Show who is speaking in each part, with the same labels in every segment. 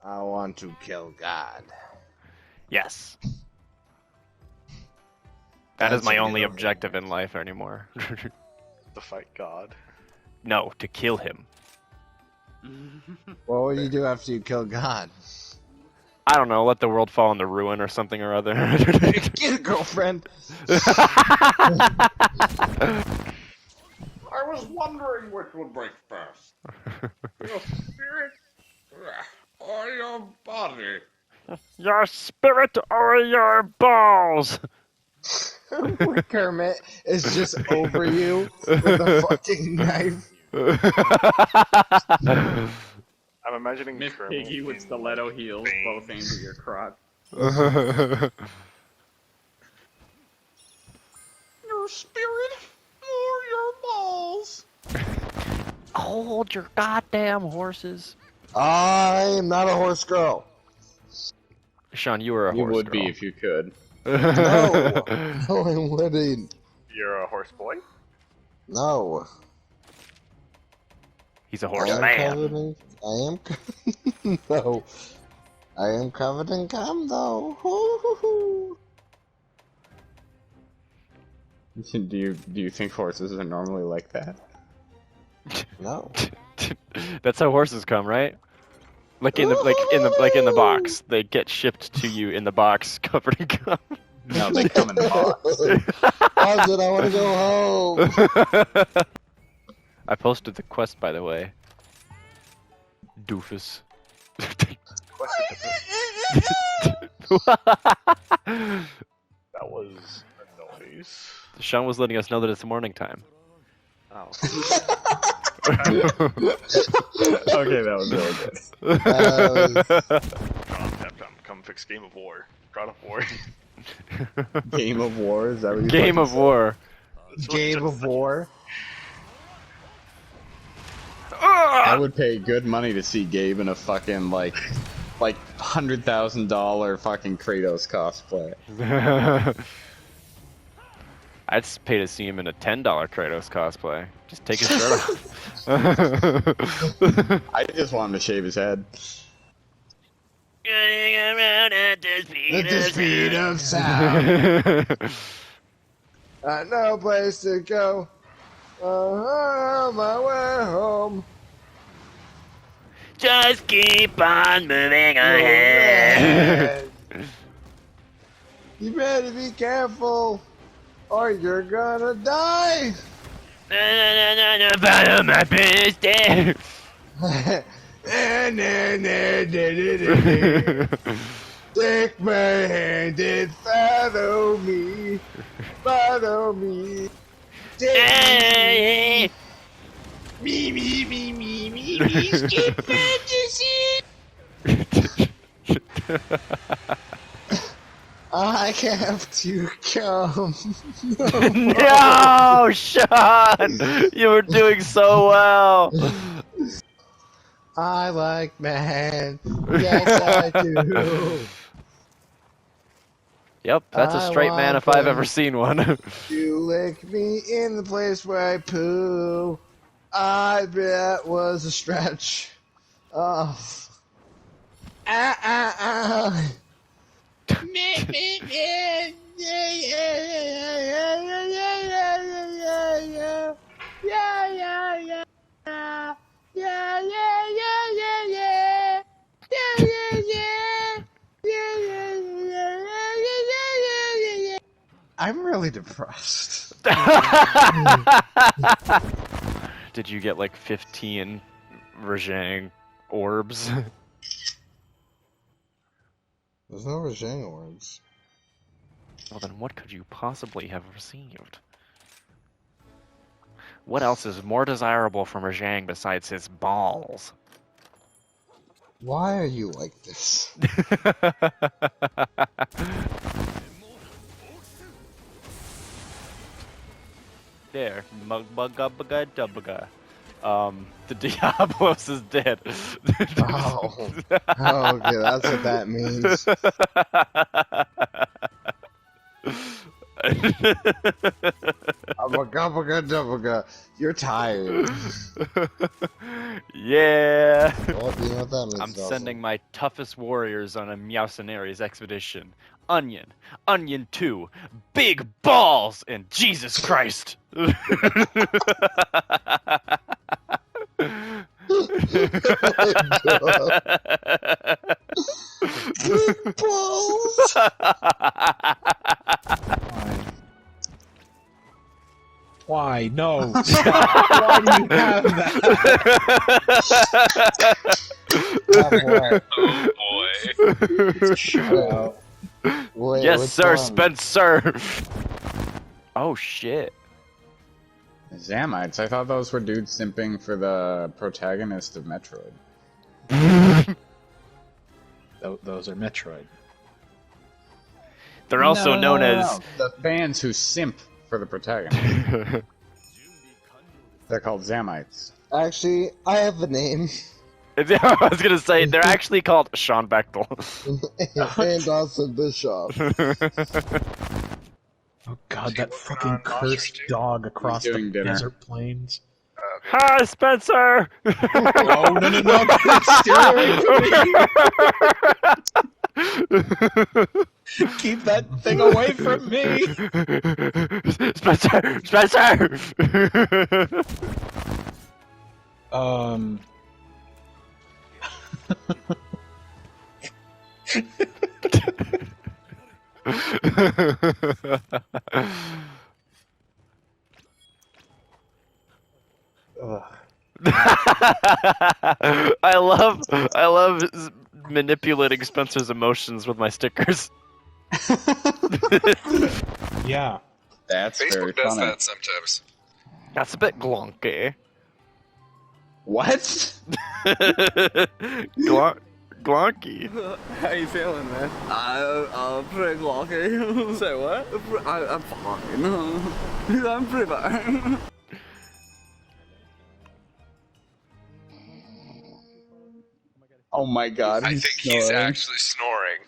Speaker 1: I want to kill God.
Speaker 2: Yes. That is
Speaker 1: That's
Speaker 2: my
Speaker 1: a
Speaker 2: only
Speaker 1: good
Speaker 2: objective in life anymore.
Speaker 3: To fight God.
Speaker 2: No, to kill him.
Speaker 1: What will you do after you kill God?
Speaker 2: I don't know, let the world fall into ruin or something or other.
Speaker 1: Get a girlfriend!
Speaker 3: I was wondering which would break first. Your spirit or your body?
Speaker 2: Your spirit or your balls?
Speaker 1: Kermit is just over you with a fucking knife.
Speaker 3: I'm imagining
Speaker 4: Miss
Speaker 3: Kermit
Speaker 4: Piggy with
Speaker 3: in,
Speaker 4: stiletto
Speaker 3: like,
Speaker 4: heels, both aimed at your crotch.
Speaker 3: Your spirit or your balls?
Speaker 2: Hold your goddamn horses.
Speaker 1: I am not a horse girl.
Speaker 2: Sean, you were a
Speaker 4: You
Speaker 2: horse
Speaker 4: would
Speaker 2: girl.
Speaker 4: be if you could.
Speaker 1: No, no, I wouldn't.
Speaker 3: You're a horse boy?
Speaker 1: No.
Speaker 2: He's a
Speaker 1: I
Speaker 2: horse
Speaker 1: am
Speaker 2: man.
Speaker 1: covered in. No. I am covered in cum, though. Hoo-hoo-hoo.
Speaker 4: Do you think horses are normally like that?
Speaker 1: No.
Speaker 2: That's how horses come, right? Like in the box. They get shipped to you in the box covered in cum.
Speaker 4: No, they come in the box.
Speaker 1: Pause it, I want to go home.
Speaker 2: I posted the quest, by the way. Doofus.
Speaker 3: That was a noise.
Speaker 2: Sean was letting us know that it's morning time.
Speaker 3: Oh.
Speaker 4: Okay, that was really good.
Speaker 3: Come fix Game of War. God of War.
Speaker 4: Game of War, is that what you
Speaker 2: Game of War.
Speaker 1: Game of War.
Speaker 4: I would pay good money to see Gabe in a fucking like $100,000 fucking Kratos cosplay.
Speaker 2: I'd pay to see him in a $10 Kratos cosplay. Just take his shirt off.
Speaker 4: I just want him to shave his head.
Speaker 2: Running around at the
Speaker 1: speed of sound. No place to go. On my way home.
Speaker 2: Just keep on moving ahead.
Speaker 1: You better be careful, or you're gonna die.
Speaker 2: Follow my footsteps.
Speaker 1: Take my hand and follow me. Follow me.
Speaker 2: Hey.
Speaker 1: Me, skip fantasy. I have to come.
Speaker 2: No, Sean! You were doing so well!
Speaker 1: I like man. Yes, I do.
Speaker 2: Yep, that's a straight man if I've ever seen one.
Speaker 1: You lick me in the place where I poo. I bet that was a stretch. Oh. I'm really depressed.
Speaker 2: Did you get like 15 Rajang orbs?
Speaker 1: There's no Rajang orbs.
Speaker 2: Well then what could you possibly have received? What else is more desirable from Rajang besides his balls?
Speaker 1: Why are you like this?
Speaker 2: There, mug-bugga-bugga-dubba-ga. The Diablos is dead.
Speaker 1: Oh. Okay, that's what that means. Abba-gabba-ga-dabba-ga. You're tired.
Speaker 2: Yeah.
Speaker 1: Well, you know what that means.
Speaker 2: I'm
Speaker 1: also.
Speaker 2: sending my toughest warriors on a Meowcenaries expedition. Onion, Onion 2, Big Balls, and Jesus Christ!
Speaker 1: Balls.
Speaker 5: Why? No. Stop. Why do you have that?
Speaker 1: Oh boy.
Speaker 5: Shut up.
Speaker 1: Wait,
Speaker 2: Yes,
Speaker 1: which
Speaker 2: sir,
Speaker 1: one?
Speaker 2: Spencer! Oh, shit.
Speaker 4: Zamites. I thought those were dudes simping for the protagonist of Metroid.
Speaker 5: Those are Metroid.
Speaker 2: They're also known as...
Speaker 4: the fans who simp for the protagonist. They're called Zamites.
Speaker 1: Actually, I have a name.
Speaker 2: I was gonna say, they're actually called Sean Bechtel.
Speaker 1: And also Bishop.
Speaker 5: Oh god, that fucking cursed dog across the
Speaker 4: doing dinner.
Speaker 5: desert plains.
Speaker 2: Hi, Spencer!
Speaker 5: Oh, no, steer away from me! Keep that thing away from me!
Speaker 2: Spencer! Spencer! I love manipulating Spencer's emotions with my stickers.
Speaker 5: Yeah.
Speaker 4: That's very
Speaker 6: Facebook does
Speaker 4: funny.
Speaker 6: that sometimes.
Speaker 2: That's a bit glonky.
Speaker 4: What?
Speaker 2: Glonky.
Speaker 7: How you feeling, man? I'm pretty lucky. Say what? I'm fine. I'm pretty fine.
Speaker 4: Oh my god,
Speaker 6: I
Speaker 4: he's
Speaker 6: think he's
Speaker 4: snoring.
Speaker 6: actually snoring.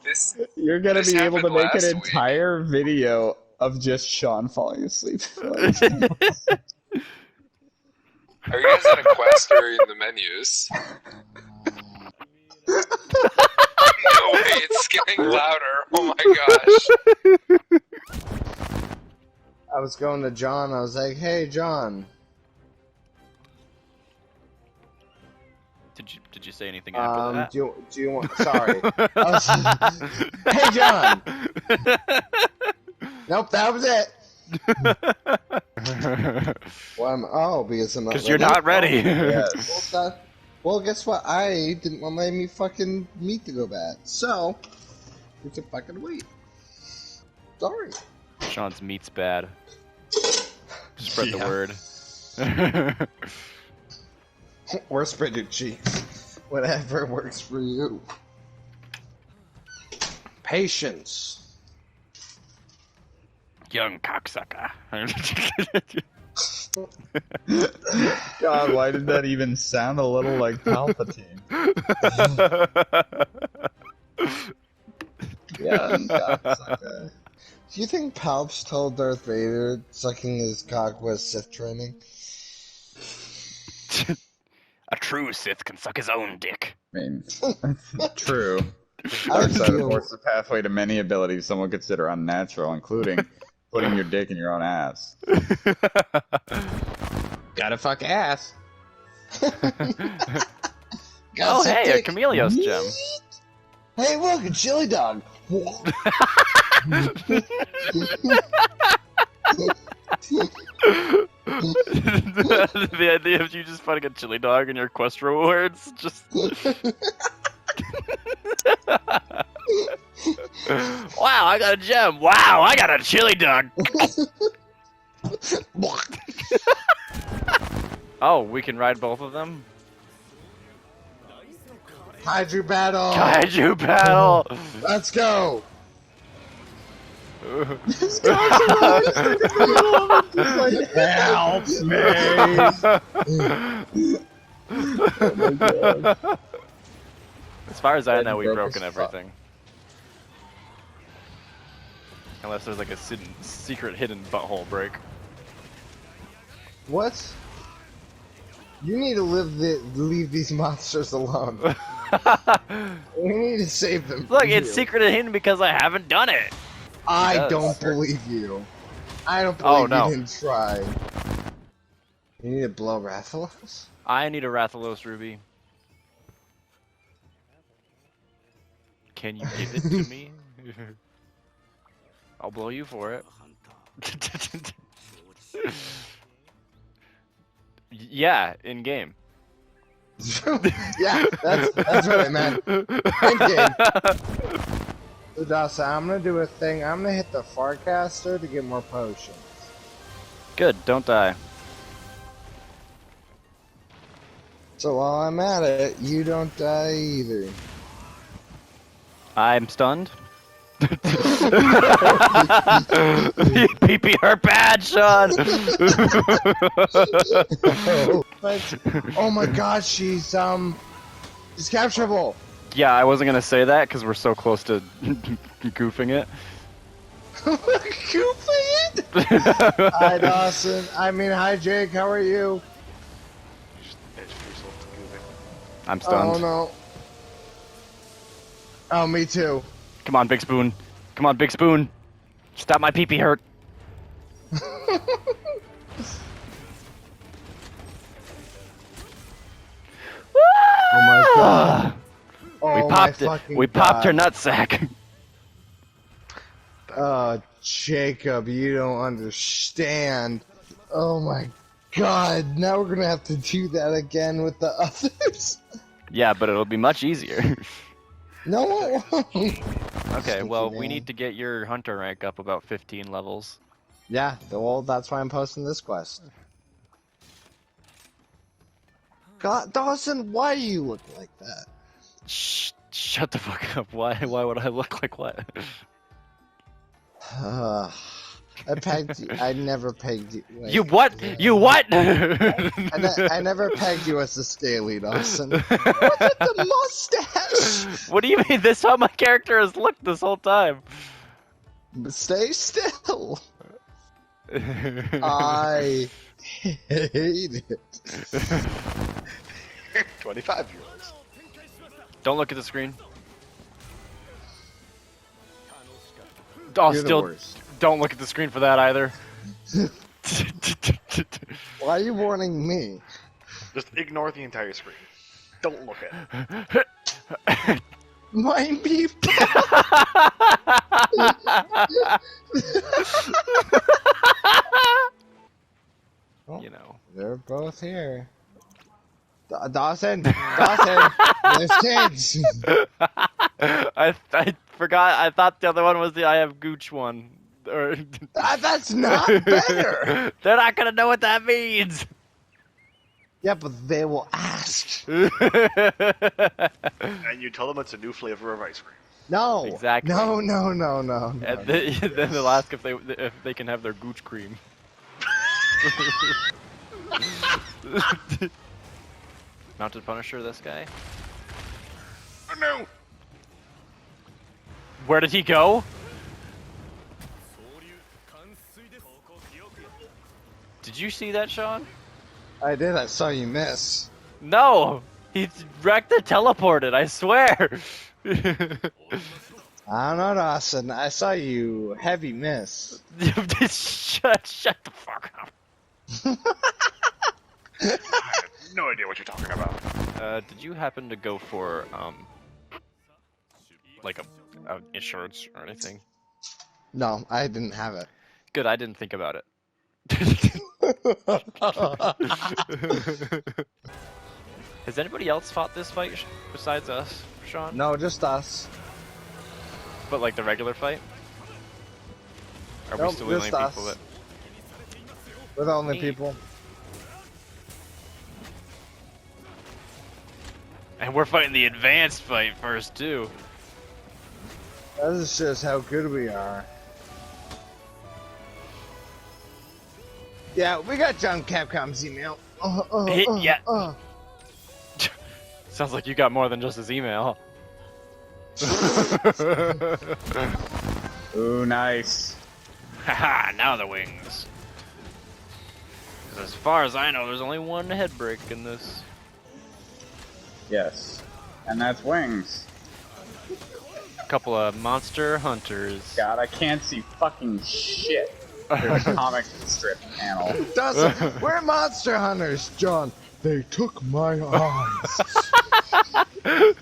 Speaker 6: This
Speaker 4: You're gonna
Speaker 6: This
Speaker 4: be able to
Speaker 6: happened
Speaker 4: make an
Speaker 6: last week.
Speaker 4: entire video of just Sean falling asleep.
Speaker 6: Are you guys at a quest or in the menus? No way, it's getting louder. Oh my gosh.
Speaker 1: I was going to John. I was like, "Hey, John."
Speaker 2: Did you say anything after that?
Speaker 1: Do you want? Sorry. Hey, John. Nope, that was it. Well, because I'm not.
Speaker 2: Because you're not ready.
Speaker 4: Yes.
Speaker 1: Well, guess what? I didn't want my fucking meat to go bad, so we can fucking wait. Sorry.
Speaker 2: Sean's meat's bad. Spread the word.
Speaker 1: Or spread your cheeks. Whatever works for you. Patience.
Speaker 2: Young cocksucker.
Speaker 4: God, why did that even sound a little like Palpatine?
Speaker 1: Yeah, cocksucker. Do you think Palps told Darth Vader sucking his cock was Sith training?
Speaker 2: A true Sith can suck his own dick.
Speaker 4: I mean, true.
Speaker 1: I
Speaker 4: Dark side of the
Speaker 1: feel-
Speaker 4: Force is a pathway to many abilities some would consider unnatural, including putting your dick in your own ass. Gotta fuck ass.
Speaker 2: Oh, hey, a Chameleos gem.
Speaker 1: Hey, look, a chili dog.
Speaker 2: The idea of you just finding a chili dog in your quest rewards, just... Wow, I got a gem. Wow, I got a chili dog. Oh, we can ride both of them?
Speaker 1: Kaiju battle.
Speaker 2: Kaiju battle!
Speaker 1: Let's go.
Speaker 4: Help me! Oh my god.
Speaker 2: As far as I know, we've
Speaker 4: Broke
Speaker 2: broken
Speaker 4: his
Speaker 2: everything. Unless there's like a secret hidden butthole break.
Speaker 1: What? You need to leave these monsters alone. We need to save them.
Speaker 2: Look,
Speaker 1: from
Speaker 2: it's
Speaker 1: you.
Speaker 2: secret hidden because I haven't done it.
Speaker 1: I
Speaker 2: does.
Speaker 1: don't believe you. I don't
Speaker 2: Oh,
Speaker 1: believe
Speaker 2: no.
Speaker 1: you didn't try. You need to blow Rathalos?
Speaker 2: I need a Rathalos ruby. Can you give it to me? I'll blow you for it. Yeah, in game.
Speaker 1: Yeah, that's what I meant. In game. So Dawson, I'm gonna do a thing. I'm gonna hit the Farcaster to get more potions.
Speaker 2: Good, don't die.
Speaker 1: So while I'm at it, you don't die either.
Speaker 2: I'm stunned. PP her bad, Sean.
Speaker 1: Oh my god, she's capturable.
Speaker 2: Yeah, I wasn't gonna say that because we're so close to goofing it.
Speaker 1: Goofing it? Hi Dawson. Hi Jake, how are you?
Speaker 2: I'm stunned.
Speaker 1: Oh no. Oh, me too.
Speaker 2: Come on, Big Spoon. Come on, Big Spoon. Stop my pee-pee hurt.
Speaker 1: Oh my god. Oh,
Speaker 2: We popped
Speaker 1: my
Speaker 2: it.
Speaker 1: fucking
Speaker 2: We popped her
Speaker 1: god.
Speaker 2: nutsack.
Speaker 1: Jacob, you don't understand. Oh my god, now we're gonna have to do that again with the others.
Speaker 2: Yeah, but it'll be much easier.
Speaker 1: No, it won't.
Speaker 2: Okay, well, we
Speaker 1: man.
Speaker 2: need to get your hunter rank up about 15 levels.
Speaker 1: Yeah, well, that's why I'm posting this quest. God, Dawson, why do you look like that?
Speaker 2: Shh, shut the fuck up. Why would I look like what?
Speaker 1: I pegged you. I never pegged you. Wait,
Speaker 2: You what? You what?
Speaker 1: I never pegged you as a scaly, Dawson. Look at the mustache!
Speaker 2: What do you mean? This is how my character has looked this whole time.
Speaker 1: Stay still. I hate it.
Speaker 5: 25-year-olds.
Speaker 2: Don't look at the screen. Oh,
Speaker 1: You're the
Speaker 2: still,
Speaker 1: worst.
Speaker 2: don't look at the screen for that either.
Speaker 1: Why are you warning me?
Speaker 5: Just ignore the entire screen. Don't look at it.
Speaker 1: My people.
Speaker 2: You know.
Speaker 1: They're both here. Dawson, there's kids.
Speaker 2: I forgot. I thought the other one was the I have Gooch one. Or
Speaker 1: That's not better.
Speaker 2: they're not gonna know what that means.
Speaker 1: Yeah, but they will ask.
Speaker 5: And you tell them it's a new flavor of ice cream.
Speaker 1: No.
Speaker 2: Exactly.
Speaker 1: No.
Speaker 2: And then they'll ask if they can have their Gooch cream. Mounted Punisher, this guy.
Speaker 5: Oh no!
Speaker 2: Where did he go? Did you see that, Sean?
Speaker 1: I did. I saw you miss.
Speaker 2: No! He wrecked the teleported, I swear!
Speaker 1: I don't know, Dawson. I saw you heavy miss.
Speaker 2: shut the fuck up.
Speaker 5: I have no idea what you're talking about.
Speaker 2: Did you happen to go for, like a insurance or anything?
Speaker 1: No, I didn't have it.
Speaker 2: Good, I didn't think about it. Has anybody else fought this fight besides us, Sean?
Speaker 1: No, just us.
Speaker 2: But like the regular fight? Are we
Speaker 1: Nope,
Speaker 2: still the only
Speaker 1: just us.
Speaker 2: people that...
Speaker 1: We're the only
Speaker 2: Me.
Speaker 1: people.
Speaker 2: And we're fighting the advanced fight first, too.
Speaker 1: That is just how good we are. Yeah, we got John Capcom's email.
Speaker 2: Yeah. Sounds like you got more than just his email.
Speaker 4: Ooh, nice.
Speaker 2: Haha, now the wings. 'Cause as far as I know, there's only one head break in this.
Speaker 4: Yes. And that's wings.
Speaker 2: Couple of monster hunters.
Speaker 4: God, I can't see fucking shit. There's a comic strip panel.
Speaker 1: Dawson, we're monster hunters, John. They took my eyes.
Speaker 3: The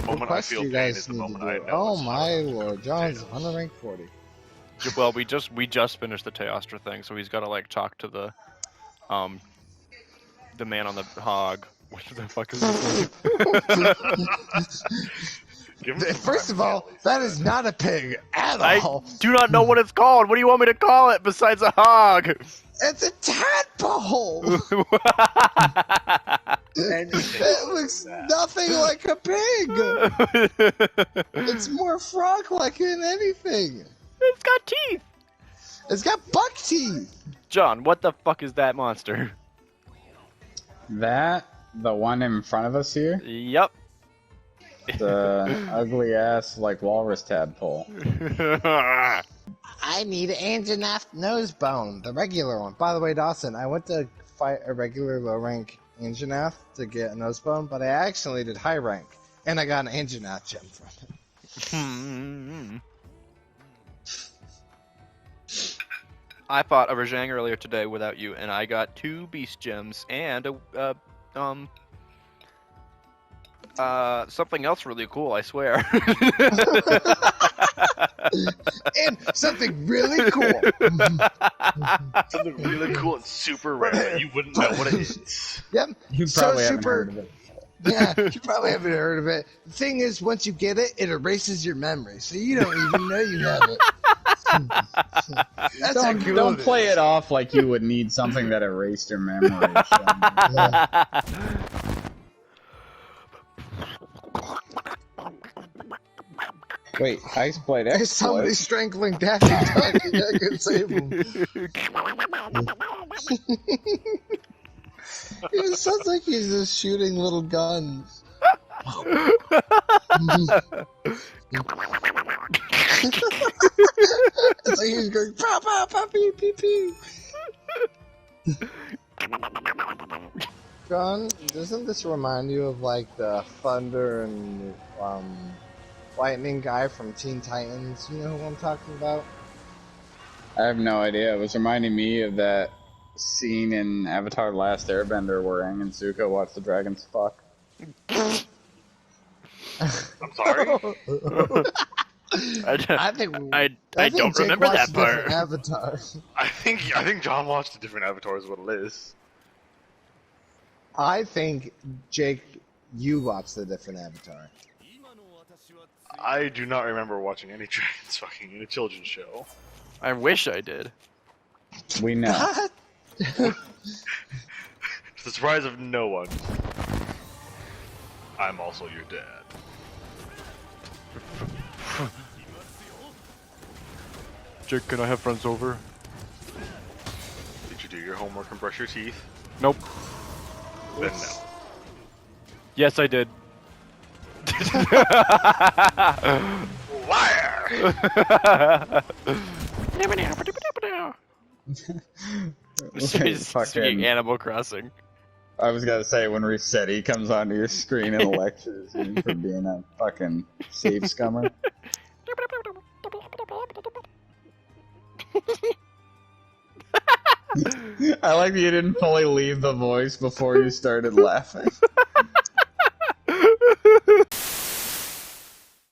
Speaker 3: moment I
Speaker 1: Quest
Speaker 3: feel
Speaker 1: you
Speaker 3: pain
Speaker 1: guys
Speaker 3: is the
Speaker 1: need to
Speaker 3: moment
Speaker 1: do.
Speaker 3: I know.
Speaker 1: Oh
Speaker 3: it's
Speaker 1: my
Speaker 3: time.
Speaker 1: lord, John's 100 rank 40.
Speaker 2: Well, we just finished the Teostra thing, so he's got to like talk to the man on the hog. What the fuck is his name?
Speaker 3: Give him some
Speaker 1: First
Speaker 3: time
Speaker 1: of all,
Speaker 3: to
Speaker 1: that is not a pig at
Speaker 2: I
Speaker 1: all.
Speaker 2: do not know what it's called. What do you want me to call it besides a hog?
Speaker 1: It's a tadpole.
Speaker 3: Anything
Speaker 1: It looks nothing like a pig. It's more frog-like than anything.
Speaker 2: It's got teeth.
Speaker 1: It's got buck teeth.
Speaker 2: John, what the fuck is that monster?
Speaker 4: That, the one in front of us here,
Speaker 2: Yep.
Speaker 4: the ugly ass like walrus tadpole.
Speaker 1: I need an Anjanath nose bone, the regular one. By the way, Dawson, I went to fight a regular low rank Anjanath to get a nose bone, but I actually did high rank, and I got an Anjanath gem from it.
Speaker 2: I fought a Rajang earlier today without you, and I got 2 beast gems and something else really cool, I swear.
Speaker 1: And something really cool.
Speaker 3: Something really cool and super rare that you wouldn't know what it is.
Speaker 1: Yep.
Speaker 4: You
Speaker 1: So
Speaker 4: probably haven't
Speaker 1: super-
Speaker 4: heard of it.
Speaker 1: Yeah, you probably haven't heard of it. The thing is, once you get it, it erases your memory, so you don't even know you have it. That's how cool
Speaker 4: Don't play
Speaker 1: is.
Speaker 4: it off like you would need something that erased your memory. Wait, ice blade
Speaker 1: There's somebody
Speaker 4: exploit?
Speaker 1: strangling Daffy Duck, and I could save him. It sounds like he's just shooting little guns. It's like he's going, pow, pow, pow, pew, pew, pew. John, doesn't this remind you of like the Thunder and Lightning guy from Teen Titans? You know who I'm talking about?
Speaker 4: I have no idea. It was reminding me of that scene in Avatar: The Last Airbender where Aang and Zuko watch the dragons fuck.
Speaker 3: I'm sorry.
Speaker 2: I
Speaker 1: think
Speaker 2: I
Speaker 1: think
Speaker 2: don't
Speaker 1: Jake
Speaker 2: remember
Speaker 1: watched
Speaker 2: that
Speaker 1: a different
Speaker 2: part.
Speaker 1: Avatar.
Speaker 3: I think John watched a different Avatar is what it is.
Speaker 1: I think Jake, you watched the different Avatar.
Speaker 3: I do not remember watching any dragons fucking in a children's show.
Speaker 2: I wish I did.
Speaker 4: We know.
Speaker 1: What?
Speaker 3: To the surprise of no one, I'm also your dad.
Speaker 2: Jake, can I have friends over?
Speaker 3: Did you do your homework and brush your teeth?
Speaker 2: Nope.
Speaker 3: Then no.
Speaker 2: Yes, I did.
Speaker 3: Liar!
Speaker 2: He's
Speaker 4: Fucking-
Speaker 2: speaking Animal Crossing.
Speaker 4: I was gonna say when Resetti comes onto your screen and lectures you for being a fucking save scummer. I like that you didn't fully leave the voice before you started laughing.